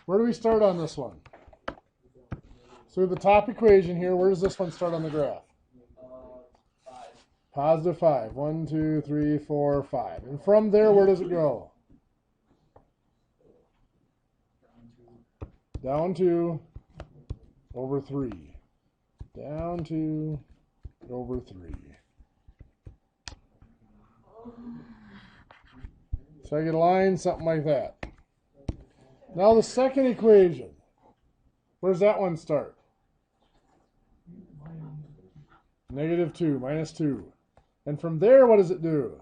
Where do we start on this one? So the top equation here, where does this one start on the graph? 5. Positive 5. 1, 2, 3, 4, 5. And from there, where does it go? Down 2 over 3. Down 2 over 3. So I get a line, something like that. Now the second equation. Where's that one start? Negative 2, minus 2. And from there, what does it do?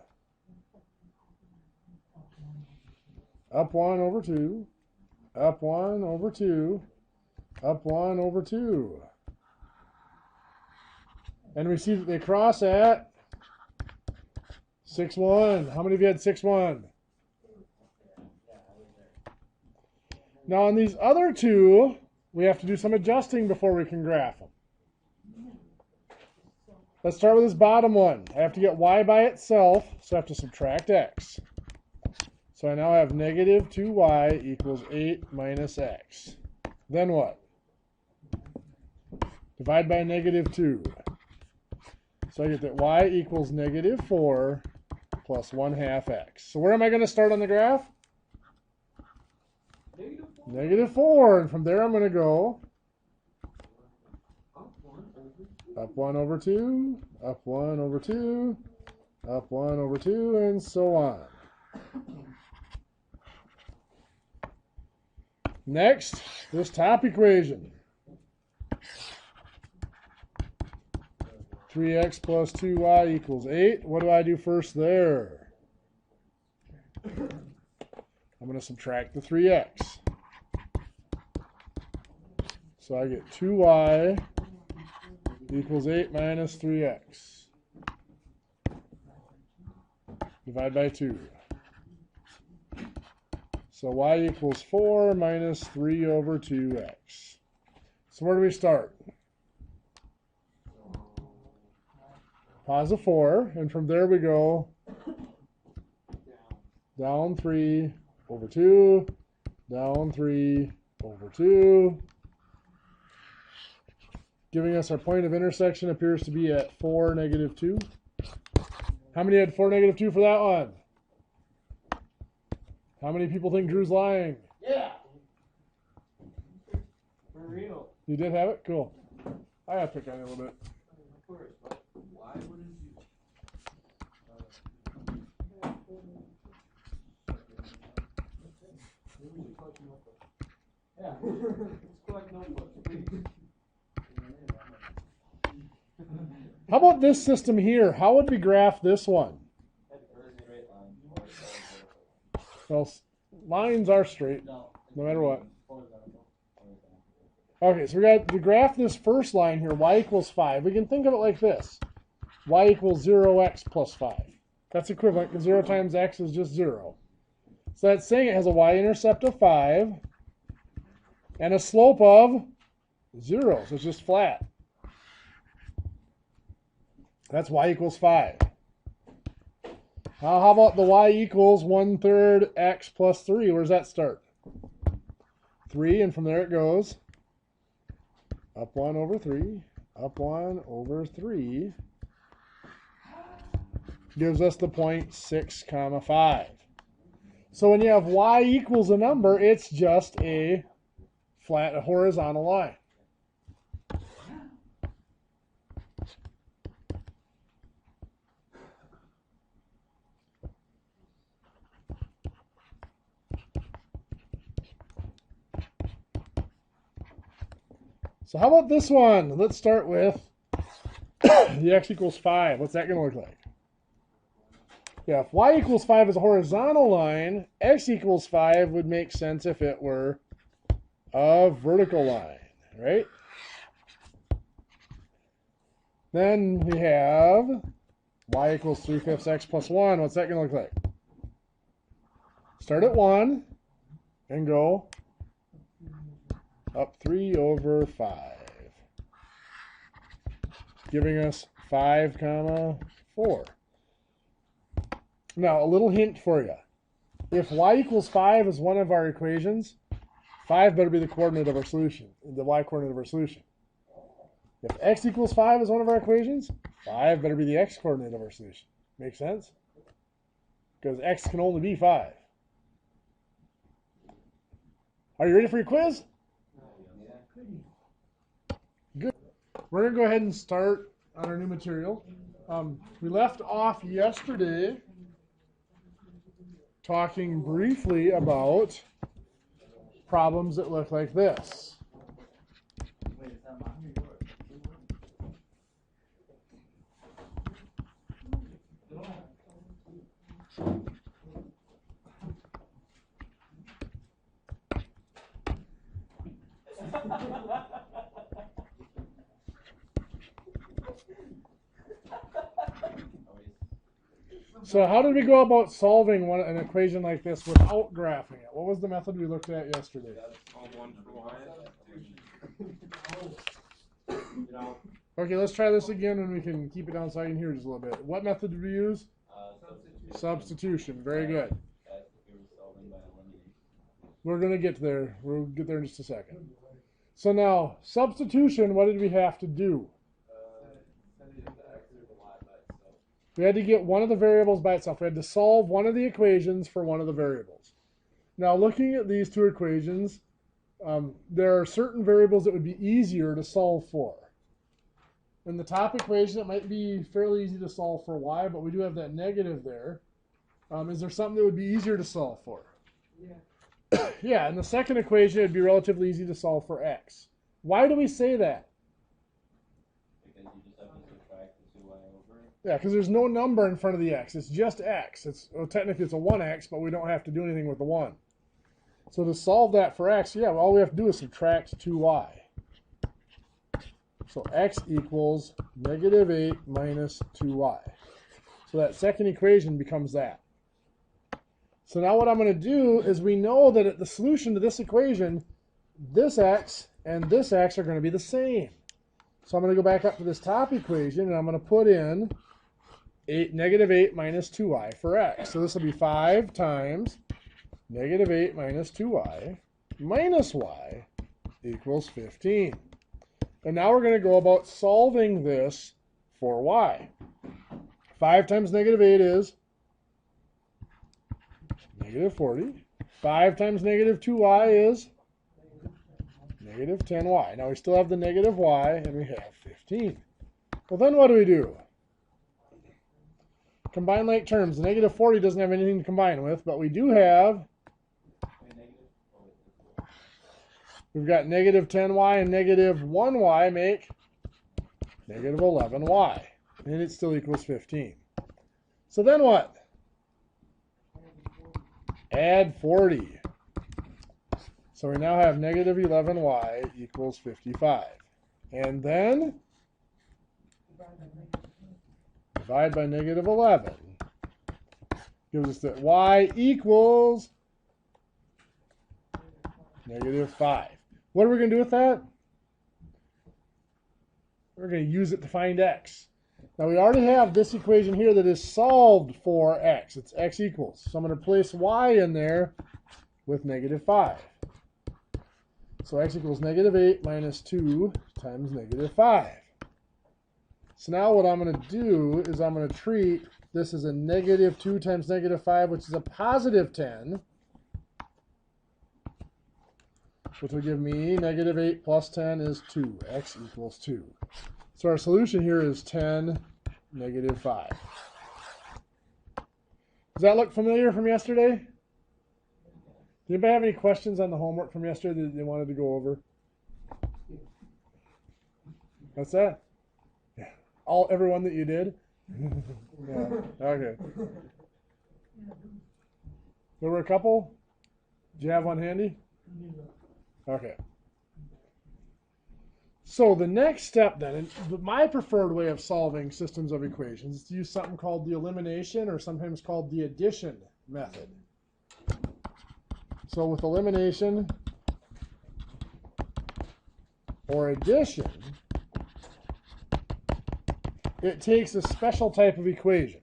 Up 1 over 2. Up 1 over 2. Up 1 over 2. And we see that they cross at 6, 1. How many of you had 6, 1? Now on these other two, we have to do some adjusting before we can graph them. Let's start with this bottom one. I have to get y by itself, so I have to subtract x. So I now have negative 2y equals 8 minus x. Then what? Divide by negative 2. So I get that y equals negative 4 plus 1/2 x. So where am I going to start on the graph? Negative 4. And from there I'm going to go up 1 over 2, up 1 over 2, up 1 over 2, and so on. Next, this top equation. 3x plus 2y equals 8. What do I do first there? I'm going to subtract the 3x. So I get 2y equals 8 minus 3x. Divide by 2. So y equals 4 minus 3 over 2x. So where do we start? Positive 4, and from there we go down 3 over 2, down 3 over 2, giving us our point of intersection appears to be at 4, negative 2. How many had 4, negative 2 for that one? How many people think Drew's lying? Yeah. For real. You did have it? Cool. I got to pick on you a little bit. Of course, but why wouldn't you? Yeah. Let's collect notebooks. How about this system here? How would we graph this one? Well, lines are straight, no matter what. Okay, so we got to graph this first line here, y equals 5. We can think of it like this. Y equals 0x plus 5. That's equivalent because 0 times x is just 0. So that's saying it has a y-intercept of 5 and a slope of 0. So it's just flat. That's y equals 5. How about the y equals 1/3 x plus 3? Where does that start? 3, and from there it goes up 1 over 3, up 1 over 3, gives us the point 6, 5. So when you have y equals a number, it's just a flat horizontal line. So how about this one? Let's start with the x equals 5. What's that going to look like? Yeah, if y equals 5 is a horizontal line, x equals 5 would make sense if it were a vertical line, right? Then we have y equals 3/5 x plus 1. What's that going to look like? Start at 1 and go up 3 over 5, giving us 5, 4. Now, a little hint for you. If y equals 5 is one of our equations, 5 better be the coordinate of our solution, the y coordinate of our solution. If x equals 5 is one of our equations, 5 better be the x coordinate of our solution. Make sense? Because x can only be 5. Are you ready for your quiz? Good. We're going to go ahead and start on our new material. We left off yesterday talking briefly about problems that look like this. So how did we go about solving an equation like this without graphing it? What was the method we looked at yesterday? Okay, let's try this again and we can keep it down so I can hear just a little bit. What method did we use? Substitution. Very good. We're going to get there. We'll get there in just a second. So now, substitution, what did we have to do? We had to get one of the variables by itself. We had to solve one of the equations for one of the variables. Now, looking at these two equations, there are certain variables that would be easier to solve for. In the top equation, it might be fairly easy to solve for y, but we do have that negative there. Is there something that would be easier to solve for? Yeah. Yeah, in the second equation, it would be relatively easy to solve for x. Why do we say that? Yeah, because there's no number in front of the x. It's just x. Well, technically, it's a 1x, but we don't have to do anything with the 1. So to solve that for x, yeah, all we have to do is subtract 2y. So x equals negative 8 minus 2y. So that second equation becomes that. So now what I'm going to do is we know that the solution to this equation, this x and this x are going to be the same. So I'm going to go back up to this top equation and I'm going to put in negative 8 minus 2y for x. So this will be 5 times negative 8 minus 2y minus y equals 15. And now we're going to go about solving this for y. 5 times negative 8 is negative 40. 5 times negative 2y is negative 10y. Now we still have the negative y, and we have 15. Well, then what do? Combine like terms. Negative 40 doesn't have anything to combine with, but we do have, we've got negative 10y and negative 1y make negative 11y, and it still equals 15. So then what? Add 40. So we now have negative 11y equals 55. And then divide by negative 11. Gives us that y equals negative 5. What are we going to do with that? We're going to use it to find x. Now we already have this equation here that is solved for x. It's x equals. So I'm going to place y in there with negative 5. So x equals negative 8 minus 2 times negative 5. So now what I'm going to do is I'm going to treat this as a negative 2 times negative 5, which is a positive 10, which will give me negative 8 plus 10 is 2. X equals 2. So our solution here is 10, negative 5. Does that look familiar from yesterday? Did anybody have any questions on the homework from yesterday that they wanted to go over? What's that? Yeah. Everyone that you did? Yeah. Okay. There were a couple? Did you have one handy? Okay. So the next step then, and my preferred way of solving systems of equations is to use something called the elimination, or sometimes called the addition method. So with elimination or addition, it takes a special type of equation,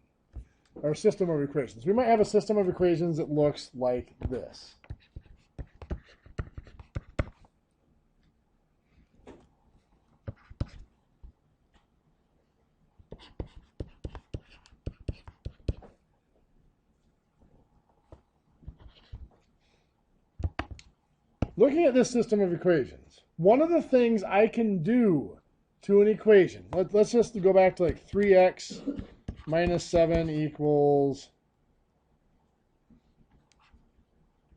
or system of equations. We might have a system of equations that looks like this. looking at this system of equations, one of the things I can do to an equation, let's just go back to like 3x minus 7 equals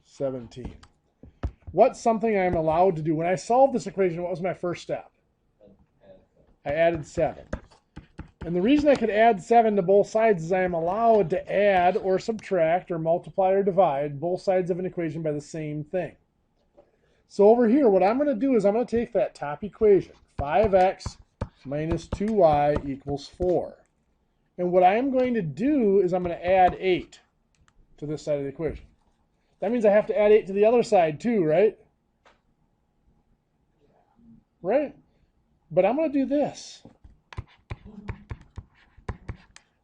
17. What's something I'm allowed to do? When I solved this equation, what was my first step? I added 7. And the reason I could add 7 to both sides is I am allowed to add or subtract or multiply or divide both sides of an equation by the same thing. So over here, what I'm going to do is I'm going to take that top equation, 5x minus 2y equals 4. And what I'm going to do is I'm going to add 8 to this side of the equation. That means I have to add 8 to the other side too, right? Right? But I'm going to do this.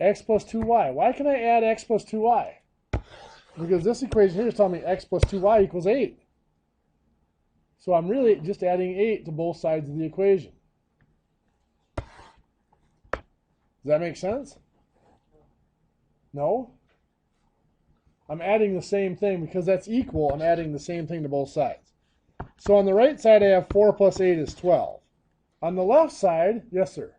X plus 2y. Why can I add x plus 2y? Because this equation here is telling me x plus 2y equals 8. So I'm really just adding 8 to both sides of the equation. Does that make sense? No? I'm adding the same thing because that's equal. I'm adding the same thing to both sides. So on the right side, I have 4 plus 8 is 12. On the left side, yes, sir?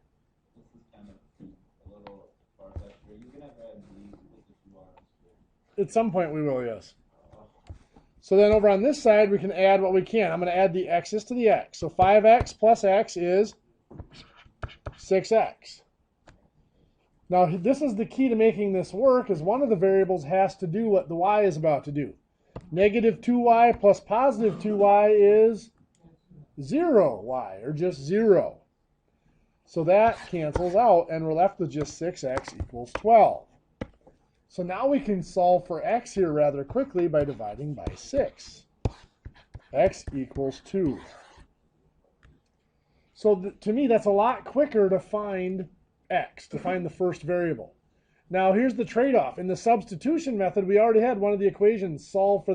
This is kind of a little far-fetched here. You can have add these if you want. At some point we will, yes. So then over on this side, we can add what we can. I'm going to add the x's to the x. So 5x plus x is 6x. Now, this is the key to making this work, is one of the variables has to do what the y is about to do. Negative 2y plus positive 2y is 0y, or just 0. So that cancels out, and we're left with just 6x equals 12. So now we can solve for x here rather quickly by dividing by 6. X equals 2. So to me, that's a lot quicker to find x, to find the first variable. Now here's the trade-off. In the substitution method, we already had one of the equations solve for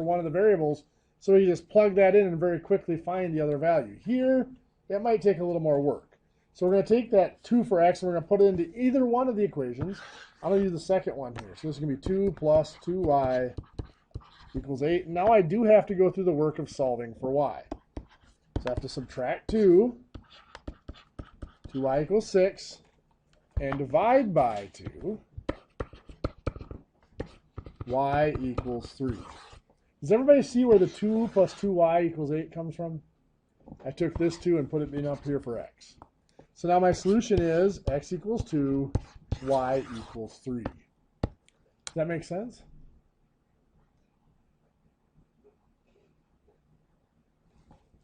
one of the variables, so we just plug that in and very quickly find the other value. Here, it might take a little more work. So we're going to take that 2 for x, and we're going to put it into either one of the equations. I'm going to use the second one here. So this is going to be 2 plus 2y equals 8. And now I do have to go through the work of solving for y. So I have to subtract 2. 2y equals 6. And divide by 2. Y equals 3. Does everybody see where the 2 plus 2y equals 8 comes from? I took this 2 and put it in up here for x. So now my solution is x equals 2, y equals 3. Does that make sense?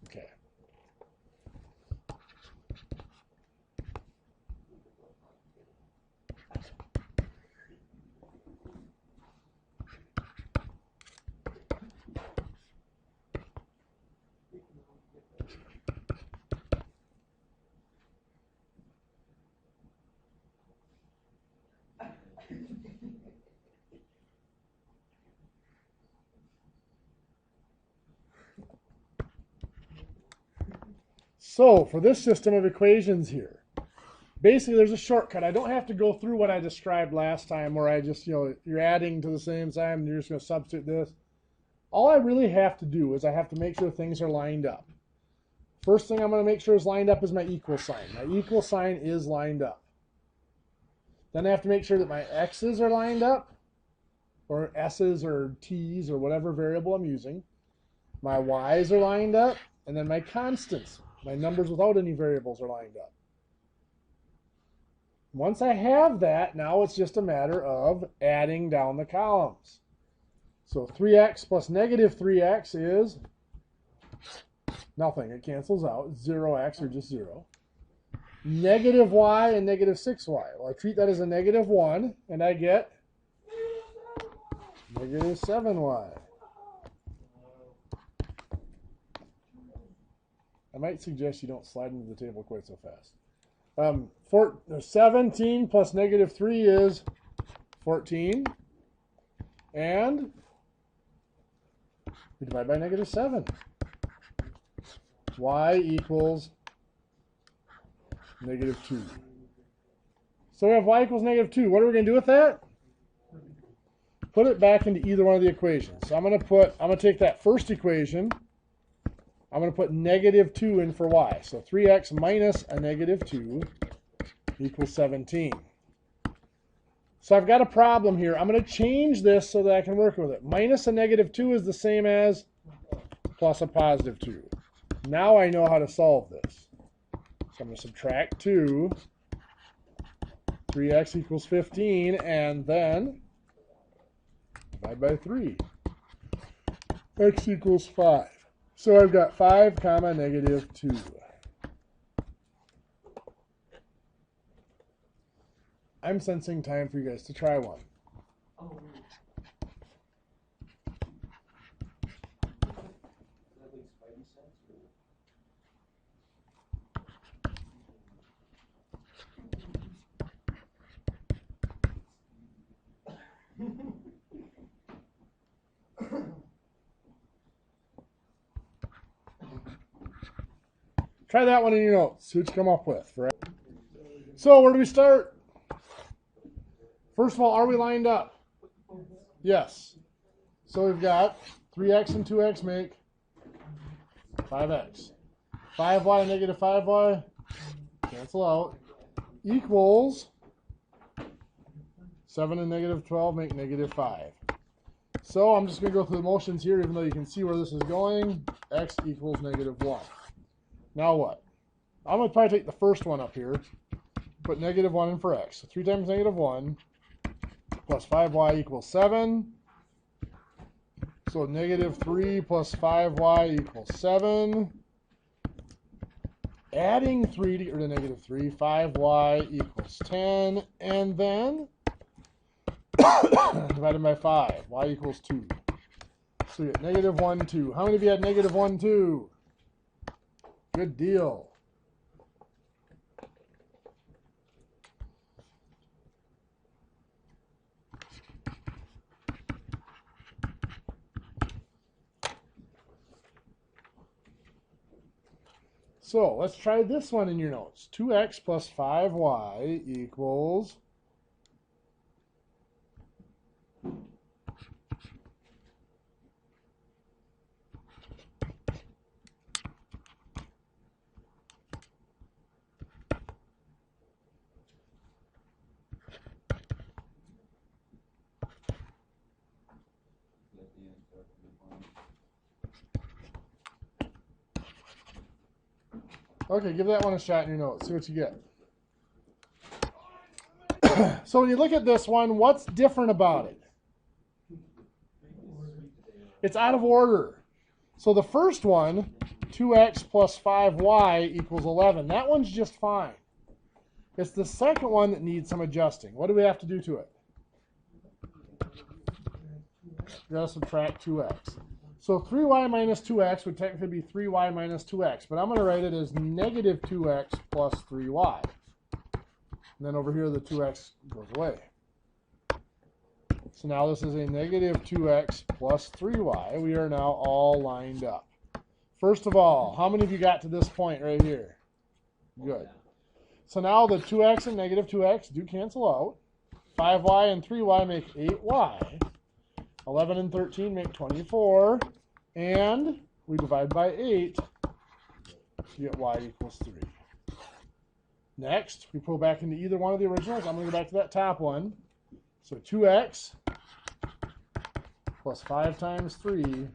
Okay. So for this system of equations here, basically there's a shortcut. I don't have to go through what I described last time where I just, you're adding to the same time and you're just going to substitute this. All I really have to do is I have to make sure things are lined up. First thing I'm going to make sure is lined up is my equal sign. My equal sign is lined up. Then I have to make sure that my x's are lined up, or s's or t's or whatever variable I'm using. My y's are lined up, and then my constants, my numbers without any variables, are lined up. Once I have that, now it's just a matter of adding down the columns. So 3x plus negative 3x is nothing. It cancels out. 0x, or just 0. Negative y and negative 6y. Well, I treat that as a negative 1, and I get negative 7y. I might suggest you don't slide into the table quite so fast. 17 plus negative 3 is 14. And we divide by negative 7. Y equals negative 2. So we have y equals negative 2. What are we going to do with that? Put it back into either one of the equations. So I'm going to take that first equation I'm going to put negative 2 in for y. So 3x minus a negative 2 equals 17. So I've got a problem here. I'm going to change this so that I can work with it. Minus a negative 2 is the same as plus a positive 2. Now I know how to solve this. So I'm going to subtract 2. 3x equals 15, and then divide by 3. X equals 5. So I've got 5 comma negative 2. I'm sensing time for you guys to try one. Oh, that makes Spidey sense, Try that one in your notes. See what you come up with. Right? So where do we start? First of all, are we lined up? Yes. So we've got 3x and 2x make 5x. 5y and negative 5y cancel out. Equals 7 and negative 12 make negative 5. So I'm just going to go through the motions here, even though you can see where this is going. X equals negative 1. Now what? I'm going to probably take the first one up here. Put negative 1 in for x. So 3 times negative 1 plus 5y equals 7. So negative 3 plus 5y equals 7. Adding 3 to get rid of negative 3, 5y equals 10. And then divided by 5, y equals 2. So we get negative 1, 2. How many of you had negative 1, 2? Good deal. So let's try this one in your notes. 2x plus 5y equals 2. Okay, give that one a shot in your notes. See what you get. So when you look at this one, what's different about it? It's out of order. So the first one, 2x plus 5y equals 11. That one's just fine. It's the second one that needs some adjusting. What do we have to do to it? We got to subtract 2x. So 3y minus 2x would technically be 3y minus 2x, but I'm going to write it as negative 2x plus 3y. And then over here, the 2x goes away. So now this is a negative 2x plus 3y. We are now all lined up. First of all, how many of you got to this point right here? Good. So now the 2x and negative 2x do cancel out. 5y and 3y make 8y. 11 and 13 make 24. And we divide by 8 to get y equals 3. Next, we pull back into either one of the originals. I'm going to go back to that top one. So 2x plus 5 times 3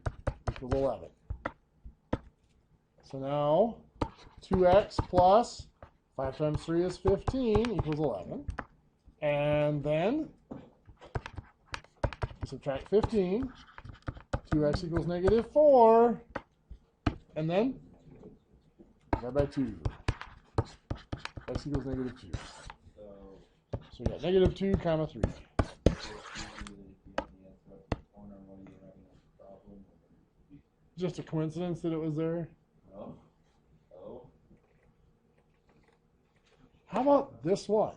equals 11. So now 2x plus 5 times 3 is 15 equals 11. And then we subtract 15. 2x equals negative 4. And then divide by 2. X equals negative 2. So we got negative 2 comma 3. Just a coincidence that it was there? No. Oh. How about this one?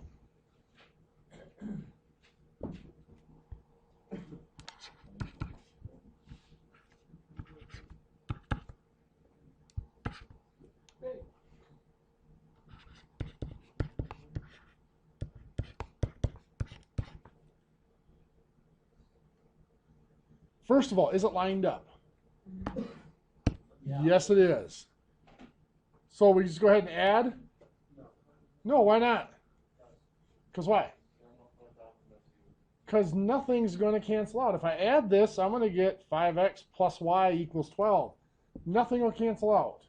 First of all, is it lined up? Yeah. Yes, it is. So we just go ahead and add? No, why not? Because why? Because nothing's going to cancel out. If I add this, I'm going to get 5x plus y equals 12. Nothing will cancel out.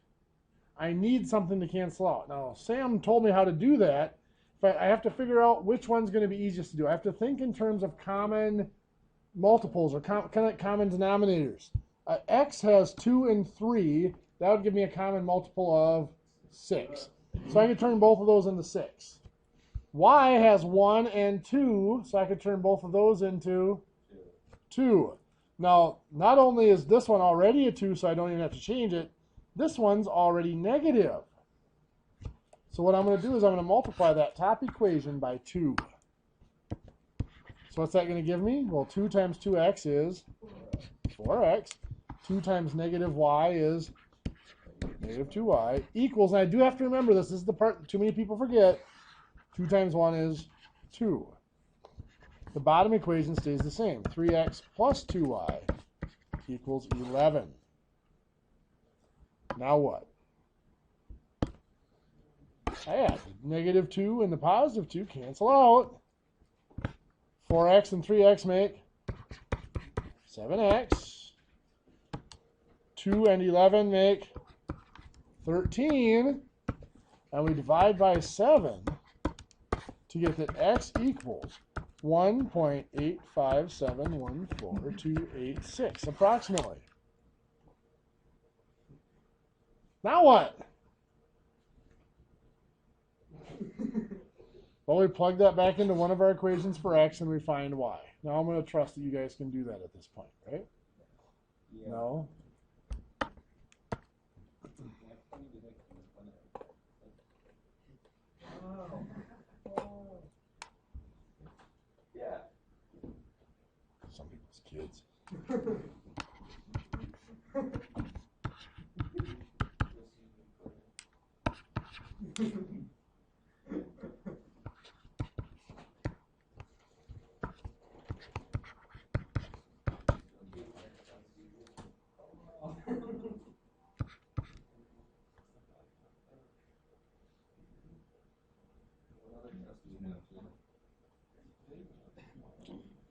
I need something to cancel out. Now, Sam told me how to do that. But I have to figure out which one's going to be easiest to do. I have to think in terms of common multiples or common denominators. X has 2 and 3. That would give me a common multiple of 6. So I could turn both of those into 6. Y has 1 and 2, so I could turn both of those into 2. Now, not only is this one already a 2, so I don't even have to change it, this one's already negative. So what I'm going to do is I'm going to multiply that top equation by 2. So what's that going to give me? Well, 2 times 2x is 4x. 2 times negative y is negative 2y equals, and I do have to remember this is the part that too many people forget, 2 times 1 is 2. The bottom equation stays the same. 3x plus 2y equals 11. Now what? I add negative 2 and the positive 2 cancel out. 4x and 3x make 7x. 2 and 11 make 13. And we divide by 7 to get that x equals 1.85714,286 approximately. Now what? Well, we plug that back into one of our equations for x and we find y. Now I'm going to trust that you guys can do that at this point, right? Yeah. No? Yeah. Some people's kids.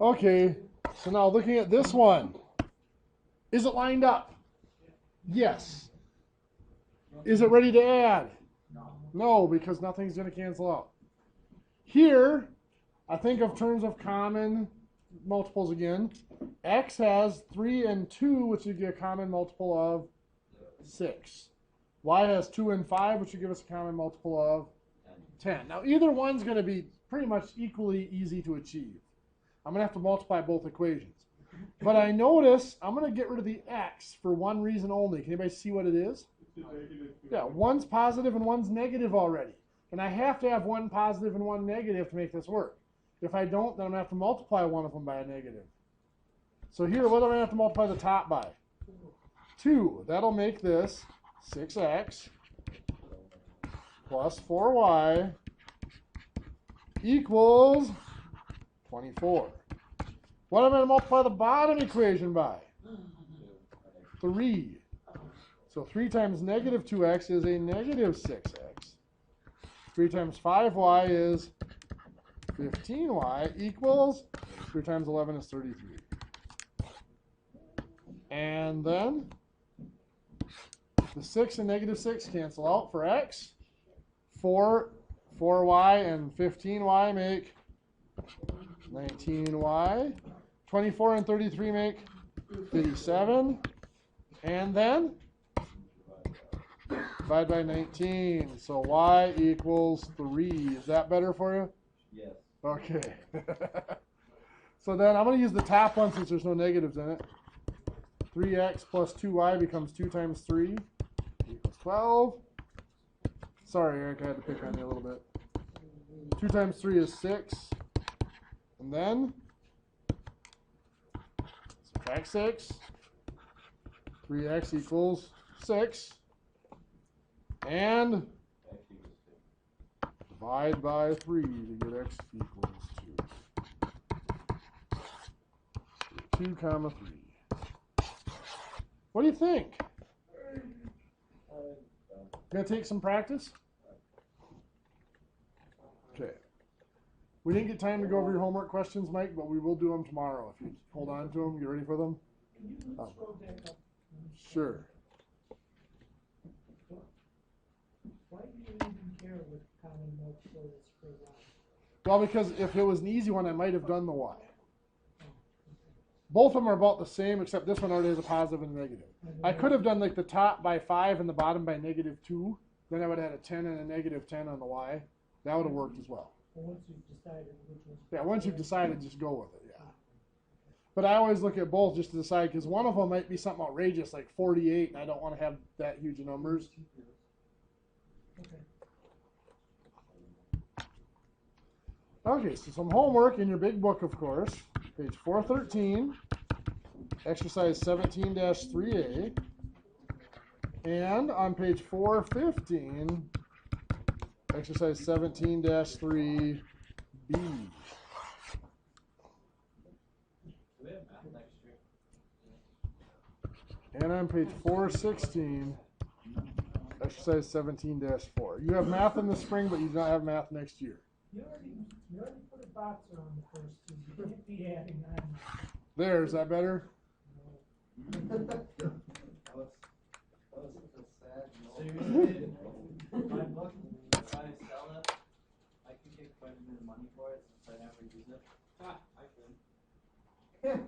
Okay, so now looking at this one. Is it lined up? Yes. Is it ready to add? No, because nothing's going to cancel out. Here, I think of terms of common multiples again. X has 3 and 2, which would give a common multiple of 6. Y has 2 and 5, which would give us a common multiple of 10. Now, either one's going to be pretty much equally easy to achieve. I'm going to have to multiply both equations. But I notice I'm going to get rid of the x for one reason only. Can anybody see what it is? Yeah, one's positive and one's negative already. And I have to have one positive and one negative to make this work. If I don't, then I'm going to have to multiply one of them by a negative. So here, what am I going to have to multiply the top by? 2. That'll make this 6x plus 4y equals 24. What am I going to multiply the bottom equation by? 3. So 3 times negative 2x is a negative 6x. 3 times 5y is 15y equals 3 times 11 is 33. And then the 6 and negative 6 cancel out for x. 4y and 15y make 19y. 24 and 33 make 57. And then divide by 19. So y equals 3. Is that better for you? Yes. Okay. So then I'm going to use the top one since there's no negatives in it. 3x plus 2y becomes 2 times 3 equals 12. Sorry, Eric, I had to pick on you a little bit. 2 times 3 is 6. And then subtract 6. 3x equals 6. And divide by 3 to get x equals 2. 2 comma 3. What do you think? Gonna take some practice? Okay. We didn't get time to go over your homework questions, Mike, but we will do them tomorrow. If you hold on to them, get ready for them. Can you scroll back up? Sure. Why do you even care what common multiple is for y? Well, because if it was an easy one, I might have done the y. Both of them are about the same, except this one already has a positive and a negative. I could have done like the top by 5 and the bottom by -2. Then I would have had a 10 and a -10 on the y. That would have worked as well. Well, once you've decided which one's Yeah, once you've decided, just go with it, yeah. But I always look at both just to decide, because one of them might be something outrageous, like 48, and I don't want to have that huge of numbers. Okay. Okay, so some homework in your big book, of course. Page 413, exercise 17-3A. And on page 415, exercise 17-3B. Do we have math next year? And on page 416, exercise 17-4. You have math in the spring, but you do not have math next year. You already put a box around the first two. You can't be adding on. There, is that better? Seriously? My book, if I sell it, I can get quite a bit of money for it since I never use it. I could.